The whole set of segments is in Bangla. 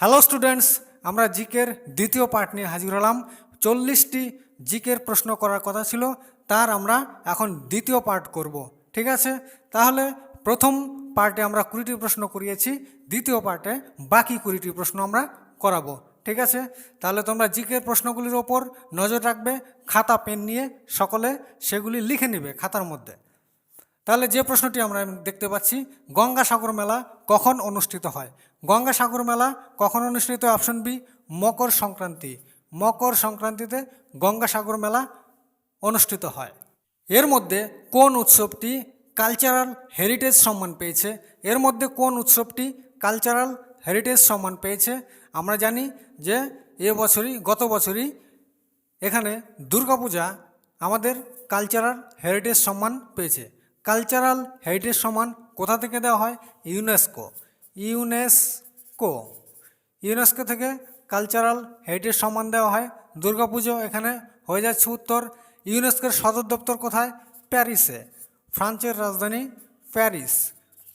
হ্যালো স্টুডেন্টস, আমরা জিকের দ্বিতীয় পার্ট নিয়ে হাজির হলাম। 40টি জিকের প্রশ্ন করার কথা ছিল, তার আমরা এখন দ্বিতীয় পার্ট করব। ঠিক আছে, তাহলে প্রথম পার্টে আমরা 20টি প্রশ্ন করিয়েছি, দ্বিতীয় পার্টে বাকি 20টি প্রশ্ন আমরা করাবো। ঠিক আছে, তাহলে তোমরা জিকের প্রশ্নগুলির ওপর নজর রাখবে, খাতা পেন নিয়ে সকলে সেগুলি লিখে নেবে খাতার মধ্যে। তাহলে যে প্রশ্নটি আমরা দেখতে পাচ্ছি, গঙ্গাসাগর মেলা কখন অনুষ্ঠিত হয়? গঙ্গাসাগর মেলা কখন অনুষ্ঠিত হয়? Option B, Makar Sankranti. মকর সংক্রান্তিতে গঙ্গাসাগর মেলা অনুষ্ঠিত হয়। এর মধ্যে কোন উৎসবটি কালচারাল হেরিটেজ সম্মান পেয়েছে? এর মধ্যে কোন উৎসবটি কালচারাল হেরিটেজ সম্মান পেয়েছে? আমরা জানি যে গত বছরই এখানে দুর্গাপূজা আমাদের কালচারাল হেরিটেজ সম্মান পেয়েছে। কালচারাল হেরিটেজ সম্মান কোথা থেকে দেওয়া হয়? ইউনেস্কো। ইউনেস্কো থেকে কালচারাল হেরিটেজ সম্মান দেওয়া হয়। দুর্গাপুজো এখানে হয়ে যাচ্ছে উত্তর। ইউনেস্কোর সদর দপ্তর কোথায়? প্যারিসে। ফ্রান্সের রাজধানী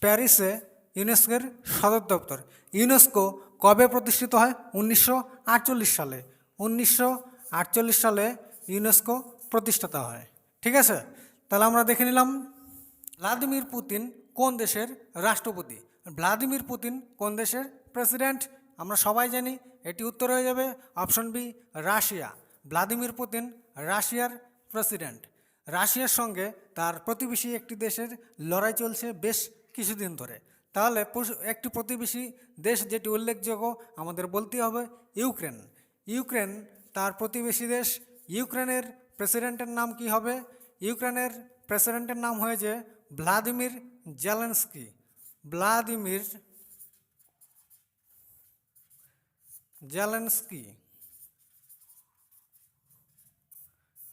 প্যারিসে ইউনেস্কোর সদর দপ্তর। ইউনেস্কো কবে প্রতিষ্ঠিত হয়? 1948 সালে। 1948 সালে ইউনেস্কো প্রতিষ্ঠাতা হয়। ঠিক আছে, তাহলে আমরা দেখে নিলাম ভ্লাদিমির পুতিন কোন দেশের রাষ্ট্রপতি? ভ্লাদিমির পুতিন কোন দেশের প্রেসিডেন্ট? আমরা সবাই জানি, এটি উত্তর হয়ে যাবে option B, Russia. Vladimir Putin রাশিয়ার প্রেসিডেন্ট। রাশিয়ার সঙ্গে তার প্রতিবেশী একটি দেশের লড়াই চলছে বেশ কিছুদিন ধরে। তাহলে একটি প্রতিবেশী দেশ যেটি উল্লেখযোগ্য আমাদের বলতে হবে ইউক্রেন। ইউক্রেন তার প্রতিবেশী দেশ। ইউক্রেনের প্রেসিডেন্টের নাম কি হবে? ইউক্রেনের প্রেসিডেন্টের নাম হয়েছে ভ্লাদিমির জেলেনস্কি। Vladimir Zelensky.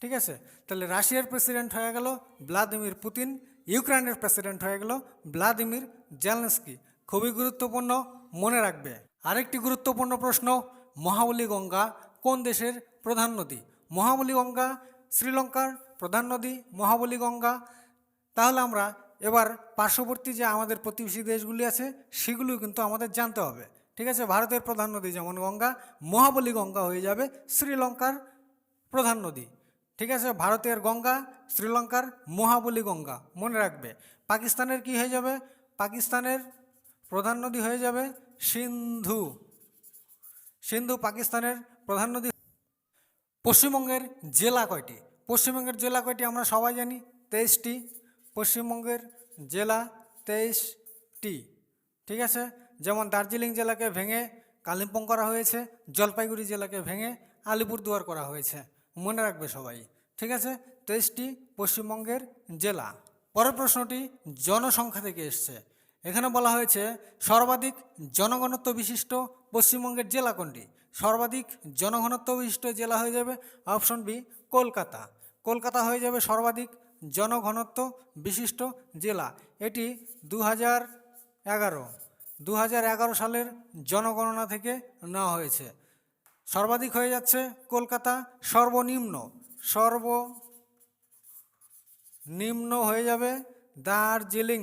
ঠিক আছে, তাহলে রাশিয়ার প্রেসিডেন্ট হয়ে গেল ভ্লাদিমির পুতিন, ইউক্রেনের প্রেসিডেন্ট হয়ে গেল ভ্লাদিমির জেলেনস্কি। খুবই গুরুত্বপূর্ণ, মনে রাখবে। আরেকটি গুরুত্বপূর্ণ প্রশ্ন, মহাবলী গঙ্গা কোন দেশের প্রধান নদী? মহাবলী গঙ্গা শ্রীলঙ্কার প্রধান নদী মহাবলী গঙ্গা। তাহলে আমরা এবার পার্শ্ববর্তী যে আমাদের প্রতিবেশী দেশগুলি আছে সেগুলিও কিন্তু আমাদের জানতে হবে। ঠিক আছে, ভারতের প্রধান নদী যেমন গঙ্গা, মহাবলী গঙ্গা হয়ে যাবে শ্রীলঙ্কার প্রধান নদী। ঠিক আছে, ভারতের গঙ্গা, শ্রীলঙ্কার মহাবলী গঙ্গা, মনে রাখবে। পাকিস্তানের কি হয়ে যাবে? পাকিস্তানের প্রধান নদী হয়ে যাবে সিন্ধু। সিন্ধু পাকিস্তানের প্রধান নদী। পশ্চিমবঙ্গের জেলা কয়টি? পশ্চিমবঙ্গের জেলা কয়টি আমরা সবাই জানি, 23টি। পশ্চিমবঙ্গের জেলা 23টি। ঠিক আছে, যেমন দার্জিলিং জেলাকে ভেঙে কালিম্পং করা হয়েছে, জলপাইগুড়ি জেলাকে ভেঙে আলিপুরদুয়ার করা হয়েছে, মনে রাখবে সবাই। ঠিক আছে, 23টি পশ্চিমবঙ্গের জেলা। পরের প্রশ্নটি জনসংখ্যা থেকে এসছে। এখানে বলা হয়েছে সর্বাধিক জনঘনত্ব বিশিষ্ট পশ্চিমবঙ্গের জেলা কোনটি? সর্বাধিক জনঘনত্ব বিশিষ্ট জেলা হয়ে যাবে অপশন বি, কলকাতা। কলকাতা হয়ে যাবে সর্বাধিক জনঘনত্ব বিশিষ্ট জেলা। এটি 2011 সালের জনগণনা থেকে নেওয়া হয়েছে। সর্বাধিক হয়ে যাচ্ছে কলকাতা, সর্বনিম্ন হয়ে যাবে দার্জিলিং।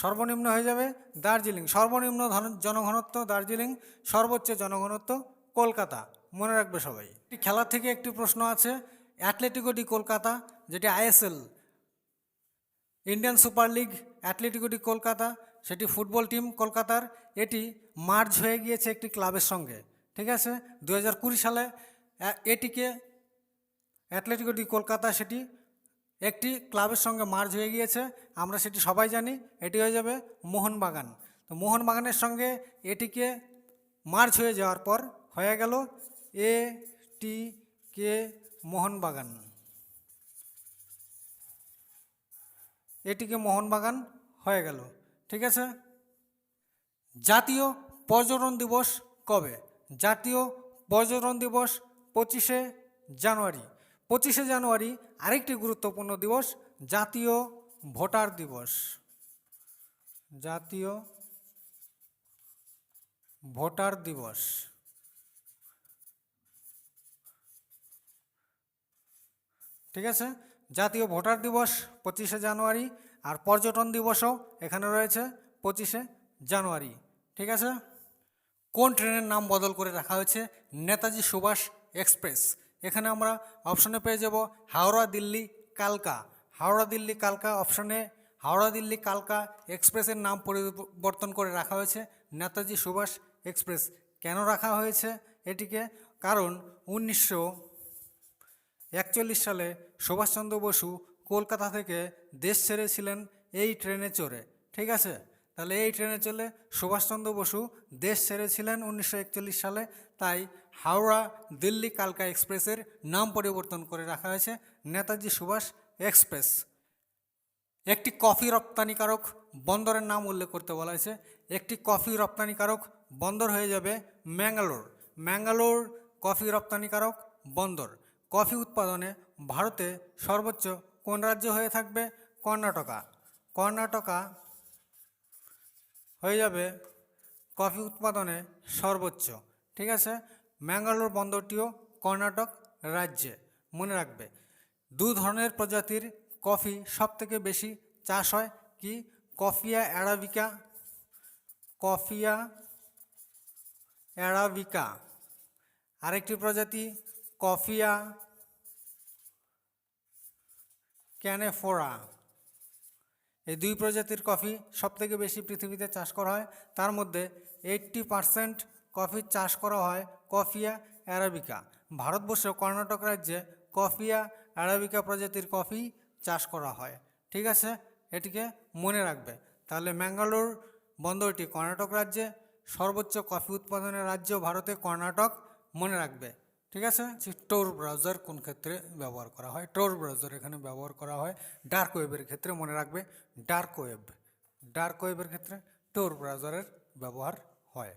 সর্বনিম্ন হয়ে যাবে দার্জিলিং। সর্বনিম্ন জনঘনত্ব দার্জিলিং, সর্বোচ্চ জনঘনত্ব কলকাতা, মনে রাখবে সবাই। খেলার থেকে একটি প্রশ্ন আছে, অ্যাথলেটিকো ডি কলকাতা যেটি ISL, Indian super league Atletico D Kolkata, সেটি ফুটবল টিম কলকাতার, এটি মার্জ হয়ে গিয়েছে একটি ক্লাবের সঙ্গে। ঠিক আছে, 2020 সালে এটিকে অ্যাথলেটিকো ডি কলকাতা সেটি একটি ক্লাবের সঙ্গে মার্জ হয়ে গিয়েছে, আমরা সেটি সবাই জানি। এটি হয়ে যাবে মোহনবাগান। তো মোহনবাগানের সঙ্গে এটিকে মার্জ হয়ে যাওয়ার পর হয়ে গেল এটিকে মোহনবাগান। এটিকে মোহনবাগান হয়ে গেল। ঠিক আছে, জাতীয় পর্যটন দিবস কবে? জাতীয় পর্যটন দিবস 25শে জানুয়ারি। 25শে জানুয়ারি আরেকটি গুরুত্বপূর্ণ দিবস, জাতীয় ভোটার দিবস। জাতীয় ভোটার দিবস। ঠিক আছে, জাতীয় ভোটার দিবস 25শে জানুয়ারি। আর পর্যটন দিবসও এখানে রয়েছে জানুয়ারি। ঠিক আছে। কোন ট্রেনের নাম বদল করে রাখা হয়েছে? নেতাজি সুভাষ এক্সপ্রেস। এখানে আমরা অপশনে পেয়ে যাব হাওড়া দিল্লি কালকা। হাওড়া দিল্লি কালকা অপশনে হাওড়া দিল্লি কালকা এক্সপ্রেসের নাম পরিবর্তন করে রাখা হয়েছে নেতাজি সুভাষ এক্সপ্রেস। কেন রাখা হয়েছে এটিকে? কারণ 1941 সালে সুভাষচন্দ্র বসু কলকাতা থেকে দেশ ছেড়েছিলেন এই ট্রেনে চড়ে। ঠিক আছে। তাহলে এই ট্রেনে চলে সুভাষচন্দ্র বসু দেশ ছেড়েছিলেন 1941 সালে, তাই হাওড়া দিল্লি কালকা এক্সপ্রেসের নাম পরিবর্তন করে রাখা হয়েছে নেতাজি সুভাষ এক্সপ্রেস। একটি কফি রপ্তানিকারক বন্দরের নাম উল্লেখ করতে বলা হয়েছে। একটি কফি রপ্তানিকারক বন্দর হয়ে যাবে ম্যাঙ্গালোর। ম্যাঙ্গালোর কফি রপ্তানিকারক বন্দর। কফি উৎপাদনে ভারতে সর্বোচ্চ কোন রাজ্য হয়ে থাকবে? কর্ণাটকা। কর্ণাটকা হয়ে যাবে কফি উৎপাদনে সর্বোচ্চ। ঠিক আছে। ম্যাঙ্গালোর বন্দরটিও কর্ণাটক রাজ্যে। মনে রাখবে, দু ধরনের প্রজাতির কফি সবথেকে বেশি চাষ হয়। কি? Coffea arabica, Coffea arabica. আরেকটি প্রজাতি কফিয়া ক্যানেফোরা। এই দুই প্রজাতির কফি সবথেকে বেশি পৃথিবীতে চাষ করা হয়। তার মধ্যে 80% কফি চাষ করা হয় কফিয়া অ্যারাবিকা। ভারতবর্ষ কর্ণাটক রাজ্যে কফিয়া অ্যারাবিকা প্রজাতির কফি চাষ করা হয়। ঠিক আছে, এটিকে মনে রাখবে। তাহলে ম্যাঙ্গালোর বন্দরটি কর্ণাটক রাজ্যে, সর্বোচ্চ কফি উৎপাদনের রাজ্য ভারতে কর্ণাটক। মনে রাখবে। ঠিক আছে। টোর ব্রাউজার কোন ক্ষেত্রে ব্যবহার করা হয়? টোর ব্রাউজার এখানে ব্যবহার করা হয় ডার্ক ওয়েবের ক্ষেত্রে। মনে রাখবে, ডার্ক ওয়েব, ডার্ক ওয়েবের ক্ষেত্রে টোর ব্রাউজারের ব্যবহার হয়।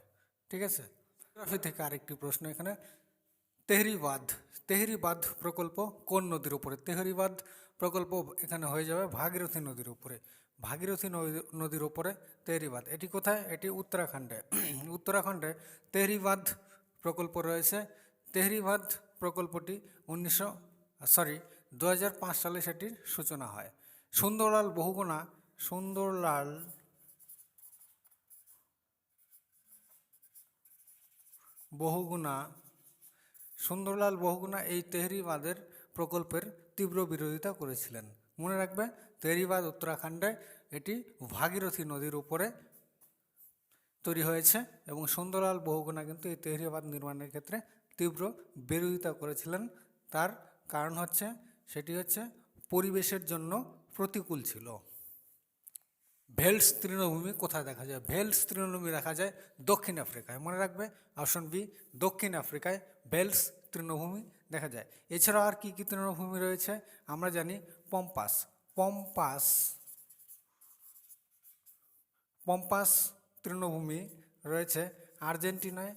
ঠিক আছে। জিওগ্রাফি থেকে আরেকটি প্রশ্ন এখানে, তেহরি বাঁধ। তেহরি বাঁধ প্রকল্প কোন নদীর উপরে? তেহরি বাঁধ প্রকল্প এখানে হয়ে যাবে ভাগীরথী নদীর উপরে। ভাগীরথী নদীর উপরে তেহরি বাঁধ। এটি কোথায়? এটি উত্তরাখণ্ডে। উত্তরাখণ্ডে তেহরি বাঁধ প্রকল্প রয়েছে। তেহরি বাঁধ প্রকল্পটি 2005 সালে সেটির সূচনা হয়। সুন্দরলাল বহুগুণা, সুন্দরলাল বহুগুণা এই তেহরি বাঁধের প্রকল্পের তীব্র বিরোধিতা করেছিলেন। মনে রাখবে, তেহরি বাঁধ উত্তরাখণ্ডে, এটি ভাগীরথী নদীর উপরে তৈরি হয়েছে এবং সুন্দরলাল বহুগুণা কিন্তু এই তেহরি বাঁধ নির্মাণের ক্ষেত্রে তীব্র বিরোধিতা করেছিলেন। তার কারণ হচ্ছে, সেটি হচ্ছে পরিবেশের জন্য প্রতিকূল ছিল। ভেল্স তৃণভূমি কোথায় দেখা যায়? ভেল্স তৃণভূমি দেখা যায় দক্ষিণ আফ্রিকায়। মনে রাখবে, অপশন বি, দক্ষিণ আফ্রিকায় ভেল্স তৃণভূমি দেখা যায়। এছাড়াও আর কি কি তৃণভূমি রয়েছে আমরা জানি। পম্পাস, পম্পাস পম্পাস তৃণভূমি রয়েছে আর্জেন্টিনায়।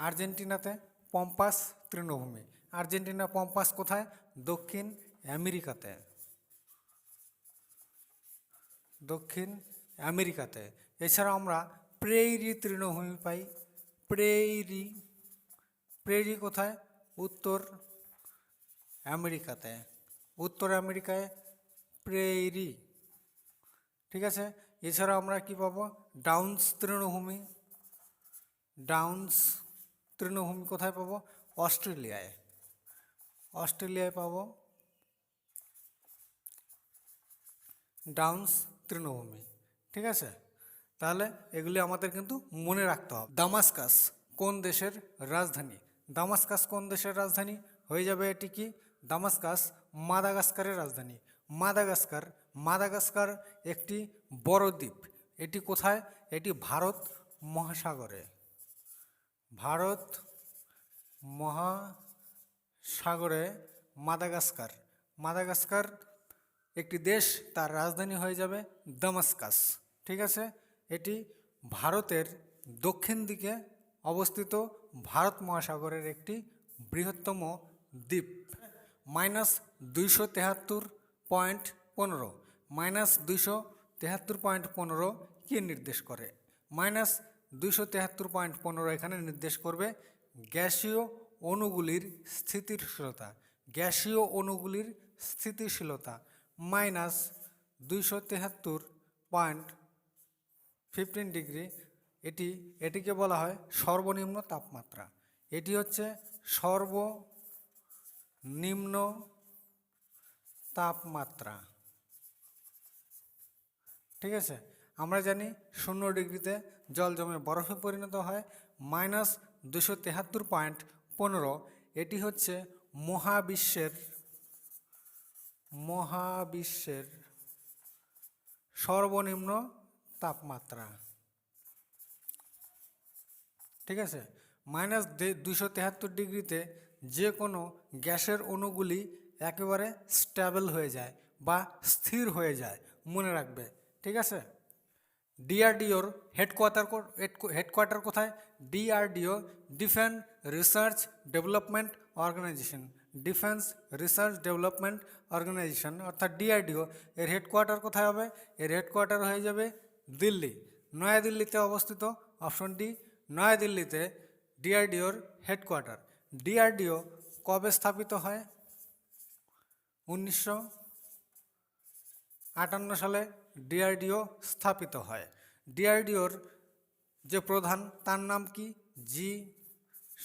আর্জেন্টিনাতে পম্পাস তৃণভূমি। আর্জেন্টিনা পম্পাস কোথায়? দক্ষিণ আমেরিকাতে। দক্ষিণ আমেরিকাতে। এছাড়া আমরা প্রেইরি তৃণভূমি পাই। প্রেইরি, প্রেইরি কোথায়? উত্তর আমেরিকাতে। উত্তর আমেরিকায় প্রেইরি। ঠিক আছে। এছাড়া আমরা কি পাবো? ডাউন্স তৃণভূমি। ডাউন্স তৃণভূমি কোথায় পাবো? অস্ট্রেলিয়ায়। অস্ট্রেলিয়ায় পাবো ডাউন্স তৃণভূমি। ঠিক আছে। তাহলে এগুলি আমাদের কিন্তু মনে রাখতে হবে। দামাস্কাস কোন দেশের রাজধানী? দামাস্কাস কোন দেশের রাজধানী? হয়ে যাবে এটি কি? দামাস্কাস মাদাগাস্কারের রাজধানী। মাদাগাস্কার, মাদাগাস্কার একটি বড় দ্বীপ। এটি কোথায়? এটি ভারত মহাসাগরে। ভারত মহাসাগরে মাদাগাস্কার। মাদাগাস্কার একটি দেশ, তার রাজধানী হয়ে যাবে দামাস্কাস। ঠিক আছে। এটি ভারতের দক্ষিণ দিকে অবস্থিত ভারত মহাসাগরের একটি বৃহত্তম দ্বীপ। -273.15, -273.15 কি নির্দেশ করে? -273.15 এখানে নির্দেশ করবে গ্যাসীয় অণুগুলির স্থিতিশীলতা। গ্যাসীয় অণুগুলির স্থিতিশীলতা মাইনাস 273.15 ডিগ্রি, এটিকে বলা হয় সর্বনিম্ন তাপমাত্রা। এটি হচ্ছে সর্বনিম্ন তাপমাত্রা। ঠিক আছে, আমরা জানি 0 ডিগ্রিতে জল জমে বরফে পরিণত হয়। -273.15 এটি হচ্ছে মহাবিশ্বের সর্বনিম্ন তাপমাত্রা। ঠিক আছে, -273 ডিগ্রিতে যে কোনো গ্যাসের অণুগুলি একেবারে স্টেবল হয়ে যায় বা স্থির হয়ে যায়, মনে রাখবে। ঠিক আছে, ডিআরডিওর হেডকোয়ার্টার কোথায়? DRDO, defence research development organisation. Defence research development organisation অর্থাৎ ডিআরডিও এর হেডকোয়ার্টার কোথায় হবে? এর হেডকোয়ার্টার হয়ে যাবে দিল্লি, নয়াদিল্লিতে অবস্থিত। অপশন ডি, নয়াদিল্লিতে ডিআরডিওর হেডকোয়ার্টার। ডিআরডিও কবে স্থাপিত হয়? 1958 সালে ডিআরডিও স্থাপিত হয়। ডিআরডিওর যে প্রধান তার নাম কি? জি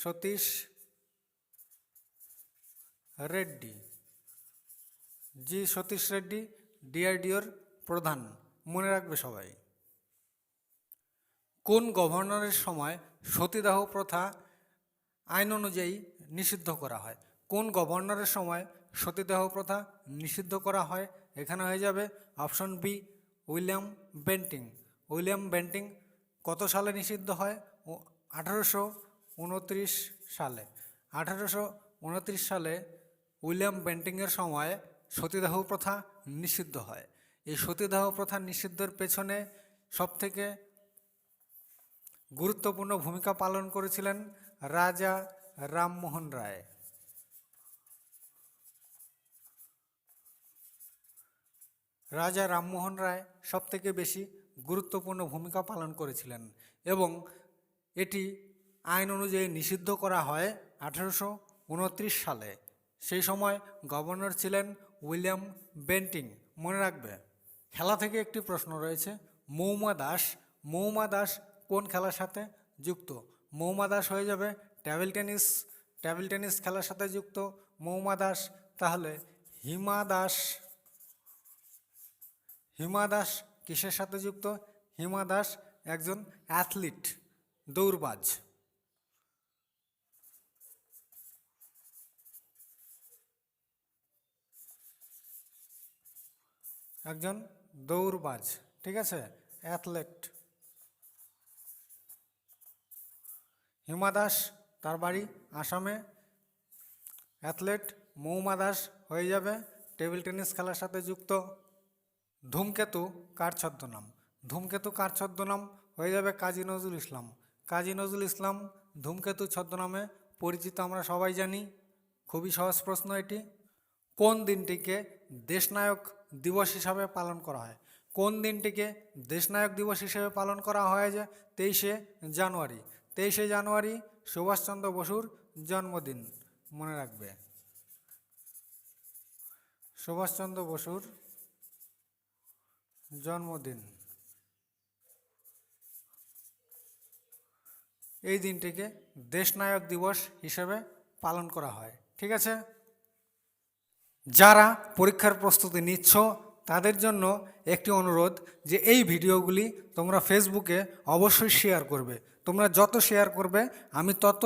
সতীশ রেড্ডি। জি সতীশ রেড্ডি ডিআরডিওর প্রধান, মনে রাখবে সবাই। কোন গভর্নরের সময় সতীদাহ প্রথা আইন অনুযায়ী নিষিদ্ধ করা হয়? কোন গভর্নরের সময় সতীদাহ প্রথা নিষিদ্ধ করা হয়? এখানে হয়ে যাবে option B, William Bentinck. William Bentinck কত সালে নিষিদ্ধ হয়? 1829 সালে। 1829 সালে উইলিয়াম বেন্টিংয়ের সময় সতীদাহ প্রথা নিষিদ্ধ হয়। এই সতীদাহ প্রথা নিষিদ্ধের পেছনে সবথেকে গুরুত্বপূর্ণ ভূমিকা পালন করেছিলেন রাজা রামমোহন রায়। রাজা রামমোহন রায় সবথেকে বেশি গুরুত্বপূর্ণ ভূমিকা পালন করেছিলেন এবং এটি আইন অনুযায়ী নিষিদ্ধ করা হয় 1829 সালে। সেই সময় গভর্নর ছিলেন উইলিয়াম বেন্টিং, মনে রাখবে। খেলা থেকে একটি প্রশ্ন রয়েছে, মৌমা দাস। মৌমা দাস কোন খেলার সাথে যুক্ত? মৌমা দাস হয়ে যাবে টেবিল টেনিস। টেবিল টেনিস খেলার সাথে যুক্ত মৌমা দাস। তাহলে হিমা দাস, হিমা দাস কিসের সাথে যুক্ত? হিমা দাস একজন অ্যাথলিট, দৌড়বাজ। একজন দৌড়বাজ, ঠিক আছে, অ্যাথলেট। হিমা দাস তার বাড়ি আসামে, অ্যাথলেট। মৌমা দাস হয়ে যাবে টেবিল টেনিস খেলার সাথে যুক্ত। ধূমকেতু কার ছদ্মনাম? ধূমকেতু কার ছদ্মনাম? হয়ে যাবে কাজী নজরুল ইসলাম। কাজী নজরুল ইসলাম ধূমকেতু ছদ্মনামে পরিচিত, আমরা সবাই জানি। খুবই সহজ প্রশ্ন এটি। কোন দিনটিকে দেশনায়ক দিবস হিসাবে পালন করা হয়? কোন দিনটিকে দেশনায়ক দিবস হিসেবে পালন করা হয়? যে 23শে জানুয়ারি। 23শে জানুয়ারি সুভাষচন্দ্র বসুর জন্মদিন, মনে রাখবে। সুভাষচন্দ্র বসুর জন্মদিন। এই দিনটিকে দেশনায়ক দিবস হিসেবে পালন করা হয়। ঠিক আছে, যারা পরীক্ষার প্রস্তুতি নিচ্ছ তাদের জন্য একটি অনুরোধ যে এই ভিডিওগুলি তোমরা ফেসবুকে অবশ্যই শেয়ার করবে। তোমরা যত শেয়ার করবে আমি তত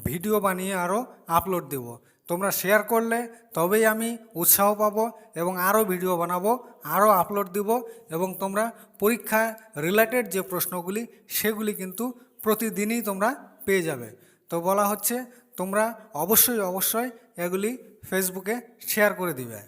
ভিডিও বানিয়ে আরও আপলোড দেব। তোমরা শেয়ার করলে তবেই আমি উৎসাহ পাবো এবং আরও ভিডিও বানাবো, আরও আপলোড দিব এবং তোমরা পরীক্ষা রিলেটেড যে প্রশ্নগুলি সেগুলি কিন্তু প্রতিদিনই তোমরা পেয়ে যাবে। তো বলা হচ্ছে তোমরা অবশ্যই এগুলি ফেসবুকে শেয়ার করে দিবে।